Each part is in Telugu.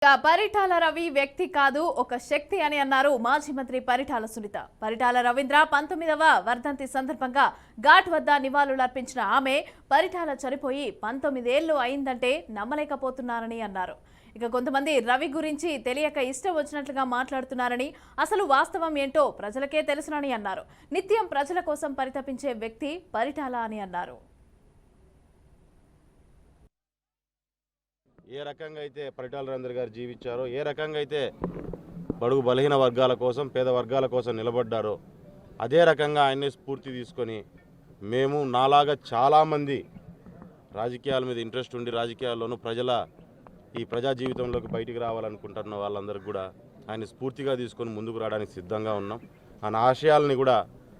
పరిటాల రవి వ్యక్తి కాదు ఒక శక్తి అని అన్నారు మాజీ మంత్రి పరిటాల సునీత. పరిటాల రవీంద్ర 19వ వర్ధంతి సందర్భంగా ఘాట్ వద్ద నివాళులర్పించిన ఆమె పరిటాల చనిపోయి 19 ఏళ్లు అయిందంటే నమ్మలేకపోతున్నారని అన్నారు. ఇక కొంతమంది రవి గురించి తెలియక ఇష్టం వచ్చినట్లుగా మాట్లాడుతున్నారని, అసలు వాస్తవం ఏంటో ప్రజలకే తెలుసునని అన్నారు. నిత్యం ప్రజల కోసం పరితపించే వ్యక్తి పరిటాల అని అన్నారు. ఏ రకంగా అయితే పరిటాల రవీంద్ర గారు జీవించారో, ఏ రకంగా అయితే బడుగు బలహీన వర్గాల కోసం, పేద వర్గాల కోసం నిలబడ్డారో, అదే రకంగా ఆయన్ని స్ఫూర్తి తీసుకొని మేము నాలాగా చాలామంది రాజకీయాల మీద ఇంట్రెస్ట్ ఉండి రాజకీయాల్లోనూ ఈ ప్రజా జీవితంలోకి బయటికి రావాలనుకుంటున్న వాళ్ళందరికీ కూడా ఆయన స్ఫూర్తిగా తీసుకొని ముందుకు రావడానికి సిద్ధంగా ఉన్నాం. ఆయన ఆశయాలని కూడా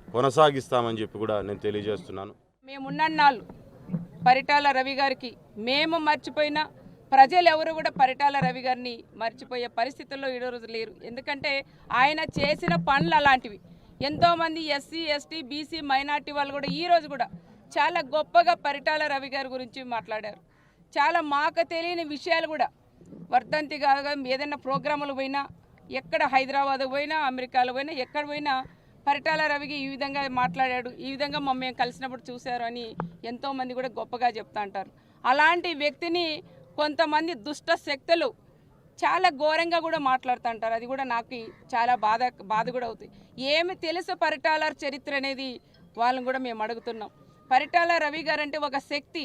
కొనసాగిస్తామని చెప్పి కూడా నేను తెలియజేస్తున్నాను. మేమున్నాళ్ళు పరిటాల రవి గారికి మేము మర్చిపోయినా ప్రజలు ఎవరు కూడా పరిటాల రవి గారిని మర్చిపోయే పరిస్థితుల్లో ఈరోజు లేరు. ఎందుకంటే ఆయన చేసిన పనులు అలాంటివి. ఎంతోమంది ఎస్సీ, ఎస్టీ, బీసీ, మైనార్టీ వాళ్ళు కూడా ఈరోజు కూడా చాలా గొప్పగా పరిటాల రవి గారి గురించి మాట్లాడారు. చాలా మాకు తెలియని విషయాలు కూడా వర్ధంతి కాగా ఏదైనా ప్రోగ్రాములు పోయినా, ఎక్కడ హైదరాబాద్ పోయినా, అమెరికాలో పోయినా, ఎక్కడ పోయినా పరిటాల రవికి ఈ విధంగా మాట్లాడాడు, ఈ విధంగా మమ్మల్ని కలిసినప్పుడు చూశారు అని ఎంతోమంది కూడా గొప్పగా చెప్తా అంటారు. అలాంటి వ్యక్తిని కొంతమంది దుష్ట శక్తులు చాలా ఘోరంగా కూడా మాట్లాడుతుంటారు. అది కూడా నాకు చాలా బాధ కూడా అవుతుంది. ఏమి తెలుసు పరిటాల చరిత్ర అనేది వాళ్ళని కూడా మేము అడుగుతున్నాం. పరిటాల రవి గారు అంటే ఒక శక్తి.